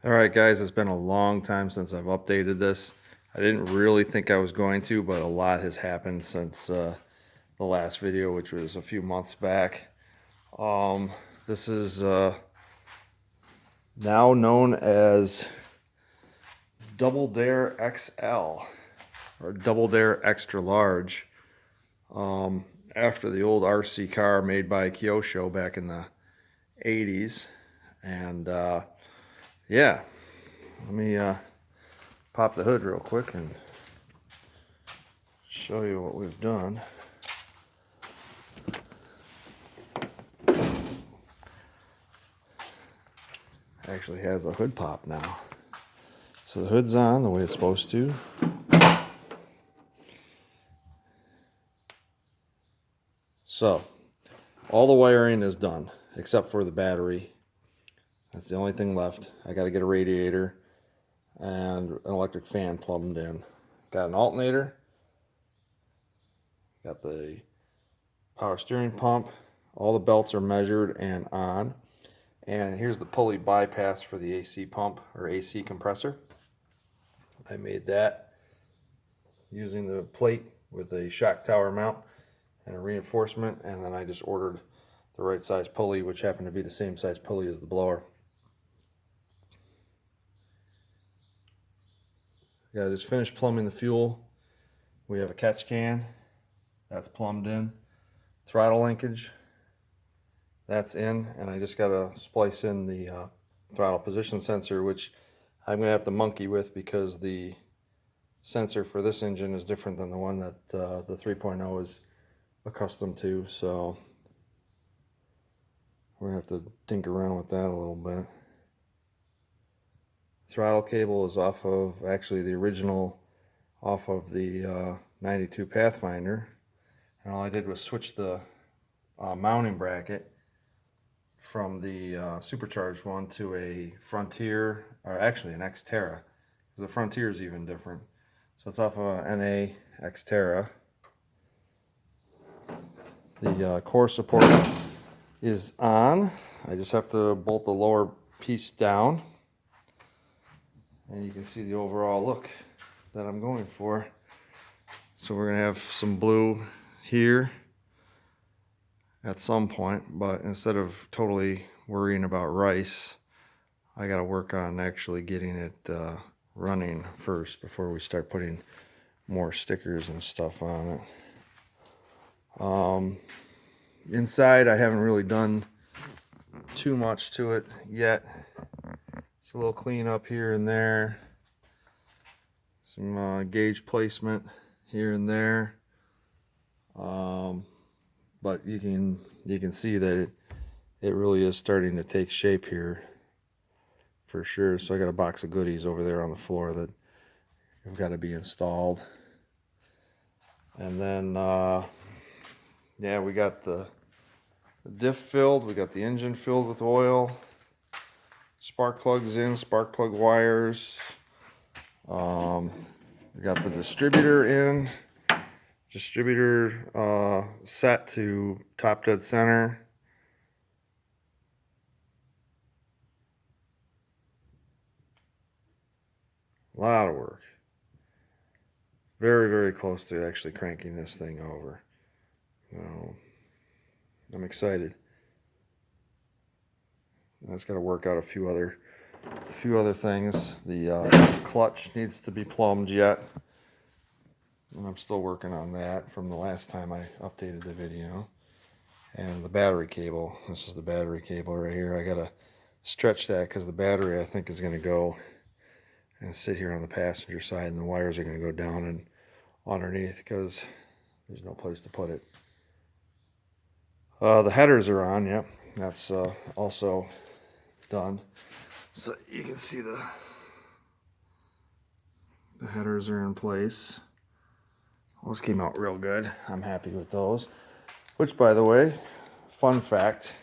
Alright guys, it's been a long time since I've updated this. I didn't really think I was going to, but a lot has happened since the last video, which was a few months back. This is now known as Double Dare XL, or Double Dare Extra Large, after the old RC car made by Kyosho back in the 80s. And yeah, let me pop the hood real quick and show you what we've done. Actually has a hood pop now. So the hood's on the way it's supposed to. So all the wiring is done except for the battery. That's the only thing left. I got to get a radiator and an electric fan plumbed in. Got an alternator. Got the power steering pump. All the belts are measured and on. And here's the pulley bypass for the AC pump or AC compressor. I made that using the plate with a shock tower mount and a reinforcement, and then I just ordered the right size pulley, which happened to be the same size pulley as the blower. Yeah, I just finished plumbing the fuel. We have a catch can that's plumbed in, throttle linkage that's in, and I just got to splice in the throttle position sensor, which I'm going to have to monkey with because the sensor for this engine is different than the one that the 3.0 is accustomed to, so we're going to have to tinker around with that a little bit. Throttle cable is off of, actually the original, off of the 92 Pathfinder, and all I did was switch the mounting bracket from the Supercharged one to a Frontier, or actually an Xterra, because the Frontier is even different. So it's off of a NA Xterra. The core support is on. I just have to bolt the lower piece down, and you can see the overall look that I'm going for. So we're going to have some blue here at some point, but instead of totally worrying about rice, I got to work on actually getting it running first before we start putting more stickers and stuff on it. Inside, I haven't really done too much to it yet. It's a little clean up here and there, some gauge placement here and there, but you can see that it really is starting to take shape here for sure. So I got a box of goodies over there on the floor that have got to be installed, and then yeah, we got the diff filled, we got the engine filled with oil, spark plugs in, spark plug wires. We got the distributor in, distributor set to top dead center. A lot of work. Very, very close to actually cranking this thing over. I'm excited. I just got to work out a few other things. The clutch needs to be plumbed yet, and I'm still working on that from the last time I updated the video. And the battery cable. This is the battery cable right here. I gotta stretch that because the battery, I think, is going to go and sit here on the passenger side, and the wires are going to go down and underneath because there's no place to put it. The headers are on. Yep, that's also done. So you can see the headers are in place. Those came out real good. I'm happy with those. Which, by the way, fun fact,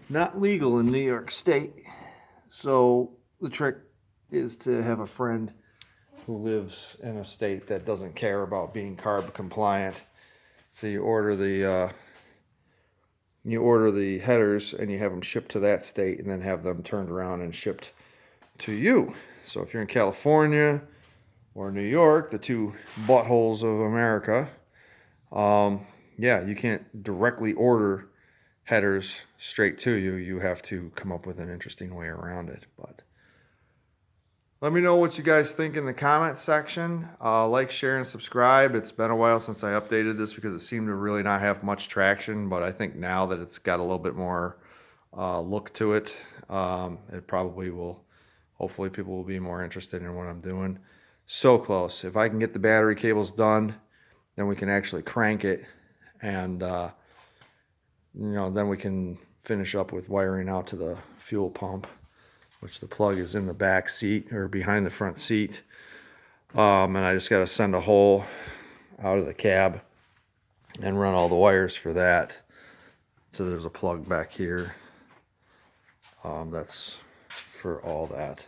not legal in New York State. So the trick is to have a friend who lives in a state that doesn't care about being CARB compliant. So you order the headers and you have them shipped to that state, and then have them turned around and shipped to you. So if you're in California or New York, the two buttholes of America, yeah, you can't directly order headers straight to you. You have to come up with an interesting way around it. But let me know what you guys think in the comment section. Like, share, and subscribe. It's been a while since I updated this because it seemed to really not have much traction, but I think now that it's got a little bit more look to it, it probably will, hopefully people will be more interested in what I'm doing. So close. If I can get the battery cables done, then we can actually crank it, and then we can finish up with wiring out to the fuel pump, which the plug is in the back seat or behind the front seat. And I just got to send a hole out of the cab and run all the wires for that. So there's a plug back here. That's for all that.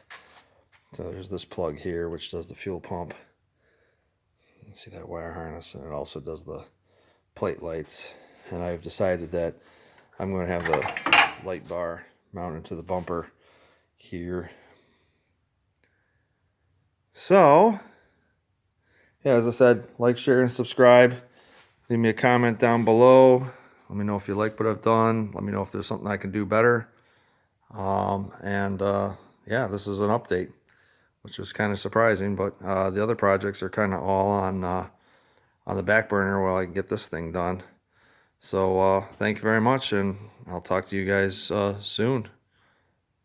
So there's this plug here, which does the fuel pump. You can see that wire harness, and it also does the plate lights. And I've decided that I'm going to have the light bar mounted to the bumper here. So, yeah, as I said, like, share, and subscribe. Leave me a comment down below. Let me know if you like what I've done. Let me know if there's something I can do better. Yeah, this is an update, which is kind of surprising, but the other projects are kind of all on the back burner while I can get this thing done. So thank you very much, and I'll talk to you guys soon.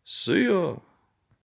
See ya.